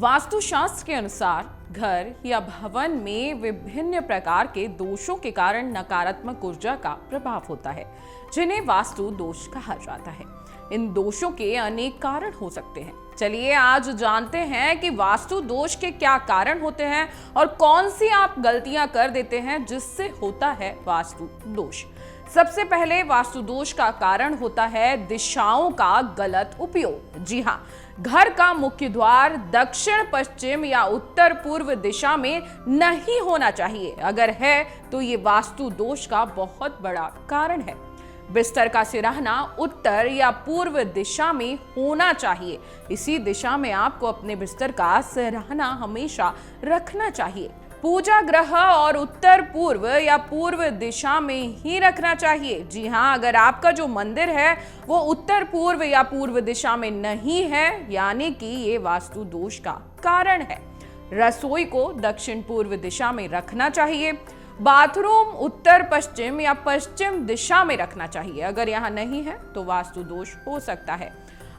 वास्तुशास्त्र के अनुसार घर या भवन में विभिन्न प्रकार के दोषों के कारण नकारात्मक ऊर्जा का प्रभाव होता है, जिन्हें वास्तु दोष कहा जाता है। इन दोषों के अनेक कारण हो सकते हैं। चलिए आज जानते हैं कि वास्तु दोष के क्या कारण होते हैं और कौन सी आप गलतियां कर देते हैं जिससे होता है वास्तु दोष। सबसे पहले वास्तु दोष का कारण होता है दिशाओं का गलत उपयोग। जी हाँ, घर का मुख्य द्वार दक्षिण पश्चिम या उत्तर पूर्व दिशा में नहीं होना चाहिए। अगर है तो ये वास्तु दोष का बहुत बड़ा कारण है। बिस्तर का सिरहाना उत्तर या पूर्व दिशा में होना चाहिए। इसी दिशा में आपको अपने बिस्तर का सिरहाना हमेशा रखना चाहिए। पूजा ग्रह और उत्तर पूर्व या पूर्व दिशा में ही रखना चाहिए। जी हाँ, अगर आपका जो मंदिर है वो उत्तर पूर्व या पूर्व दिशा में नहीं है, यानी कि ये वास्तु दोष का कारण है। रसोई को दक्षिण पूर्व दिशा में रखना चाहिए। बाथरूम उत्तर पश्चिम या पश्चिम दिशा में रखना चाहिए। अगर यहाँ नहीं है तो वास्तु दोष हो सकता है।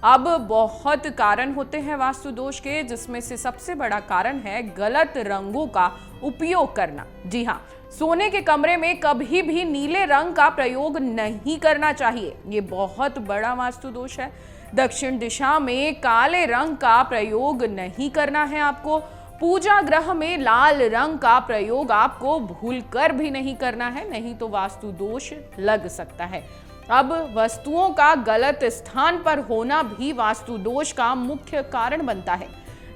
अब बहुत कारण होते हैं वास्तु दोष के, जिसमें से सबसे बड़ा कारण है गलत रंगों का उपयोग करना। जी हाँ, सोने के कमरे में कभी भी नीले रंग का प्रयोग नहीं करना चाहिए। ये बहुत बड़ा वास्तु दोष है। दक्षिण दिशा में काले रंग का प्रयोग नहीं करना है आपको। पूजा ग्रह में लाल रंग का प्रयोग आपको भूलकर भी नहीं करना है, नहीं तो वास्तु दोष लग सकता है। अब वस्तुओं का गलत स्थान पर होना भी वास्तु दोष का मुख्य कारण बनता है।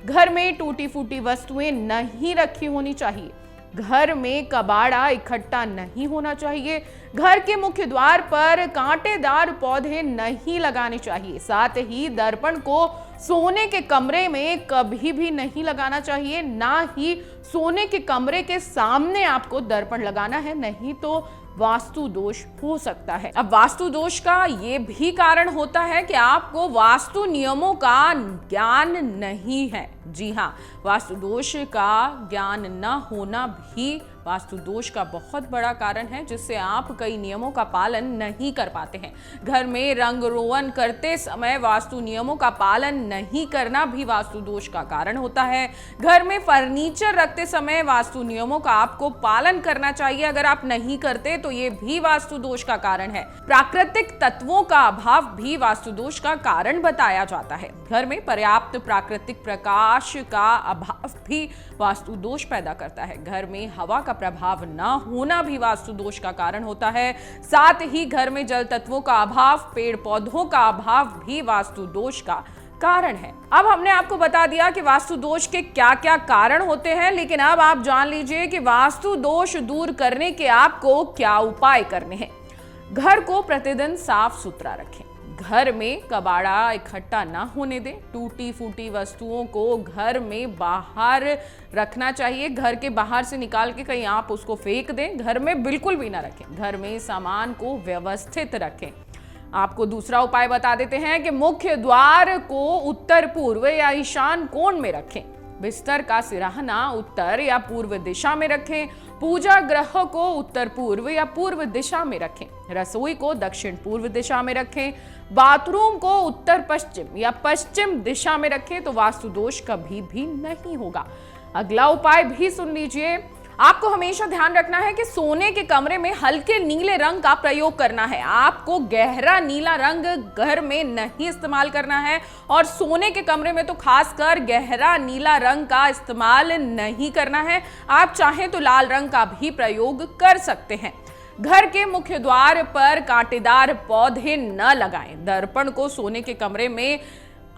घर में टूटी फूटी वस्तुएं नहीं रखी होनी चाहिए। घर में कबाड़ा इकट्ठा नहीं होना चाहिए। घर के मुख्य द्वार पर कांटेदार पौधे नहीं लगाने चाहिए। साथ ही दर्पण को सोने के कमरे में कभी भी नहीं लगाना चाहिए। ना ही सोने के कमरे के सामने आपको दर्पण लगाना है, नहीं तो वास्तु दोष हो सकता है। अब वास्तु दोष का ये भी कारण होता है कि आपको वास्तु नियमों का ज्ञान नहीं है। जी हाँ, वास्तु दोष का ज्ञान न होना भी वास्तु दोष का बहुत बड़ा कारण है, जिससे आप कई नियमों का पालन नहीं कर पाते हैं। घर में रंग रोगन करते समय वास्तु नियमों का पालन नहीं करना भी वास्तु दोष का कारण होता है। घर में फर्नीचर रखते समय वास्तु नियमों का आपको पालन करना चाहिए। अगर आप नहीं करते तो ये भी वास्तु दोष का कारण है। प्राकृतिक तत्वों का अभाव भी वास्तु दोष का कारण बताया जाता है। घर में पर्याप्त प्राकृतिक प्रकाश का अभाव भी वास्तु दोष पैदा करता है। घर में हवा का प्रभाव ना होना भी वास्तु दोष का कारण होता है। साथ ही घर में जल तत्वों का अभाव, पेड़ पौधों का अभाव भी वास्तु दोष का कारण है। अब हमने आपको बता दिया कि वास्तु दोष के क्या क्या कारण होते हैं, लेकिन अब आप जान लीजिए कि वास्तु दोष दूर करने के आपको क्या उपाय करने हैं। घर को प्रतिदिन साफ सुथरा रखें। घर में कबाड़ा इकट्ठा ना होने दें। टूटी फूटी वस्तुओं को घर में बाहर रखना चाहिए। घर के बाहर से निकाल के कहीं आप उसको फेंक दें, घर में बिल्कुल भी ना रखें। घर में सामान को व्यवस्थित रखें। आपको दूसरा उपाय बता देते हैं कि मुख्य द्वार को उत्तर पूर्व या ईशान कोण में रखें। बिस्तर का सिरहाना उत्तर या पूर्व दिशा में रखें। पूजा ग्रह को उत्तर पूर्व या पूर्व दिशा में रखें। रसोई को दक्षिण पूर्व दिशा में रखें। बाथरूम को उत्तर पश्चिम या पश्चिम दिशा में रखें तो वास्तु दोष कभी भी नहीं होगा। अगला उपाय भी सुन लीजिए। आपको हमेशा ध्यान रखना है कि सोने के कमरे में हल्के नीले रंग का प्रयोग करना है। आपको गहरा नीला रंग घर में नहीं इस्तेमाल करना है, और सोने के कमरे में तो खासकर गहरा नीला रंग का इस्तेमाल नहीं करना है। आप चाहें तो लाल रंग का भी प्रयोग कर सकते हैं। घर के मुख्य द्वार पर कांटेदार पौधे न लगाएं। दर्पण को सोने के कमरे में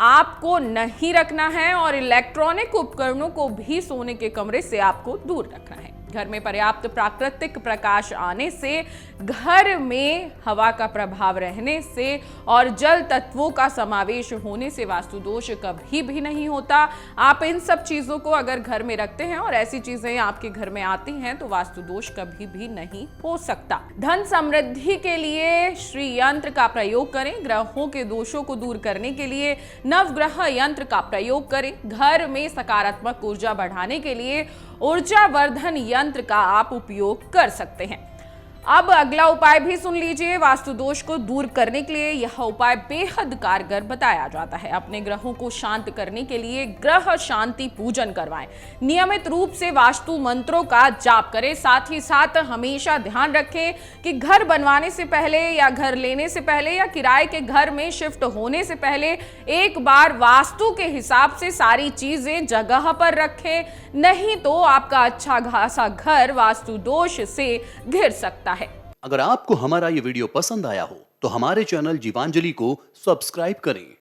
आपको नहीं रखना है, और इलेक्ट्रॉनिक उपकरणों को भी सोने के कमरे से आपको दूर रखना है। घर में पर्याप्त प्राकृतिक प्रकाश आने से, घर में हवा का प्रभाव रहने से और जल तत्वों का समावेश होने से वास्तु दोष कभी भी नहीं होता। आप इन सब चीजों को अगर घर में रखते हैं और ऐसी चीजें आपके घर में आती हैं तो वास्तु दोष कभी भी नहीं हो सकता। धन समृद्धि के लिए श्री यंत्र का प्रयोग करें। ग्रहों के दोषों को दूर करने के लिए नवग्रह यंत्र का प्रयोग करें। घर में सकारात्मक ऊर्जा बढ़ाने के लिए ऊर्जा वर्धन यंत्र का आप उपयोग कर सकते हैं। अब अगला उपाय भी सुन लीजिए। वास्तु दोष को दूर करने के लिए यह उपाय बेहद कारगर बताया जाता है। अपने ग्रहों को शांत करने के लिए ग्रह शांति पूजन करवाएं। नियमित रूप से वास्तु मंत्रों का जाप करें। साथ ही साथ हमेशा ध्यान रखें कि घर बनवाने से पहले या घर लेने से पहले या किराए के घर में शिफ्ट होने से पहले एक बार वास्तु के हिसाब से सारी चीजें जगह पर रखें, नहीं तो आपका अच्छा खासा घर वास्तु दोष से घिर सकता है। अगर आपको हमारा ये वीडियो पसंद आया हो तो हमारे चैनल जीवांजलि को सब्सक्राइब करें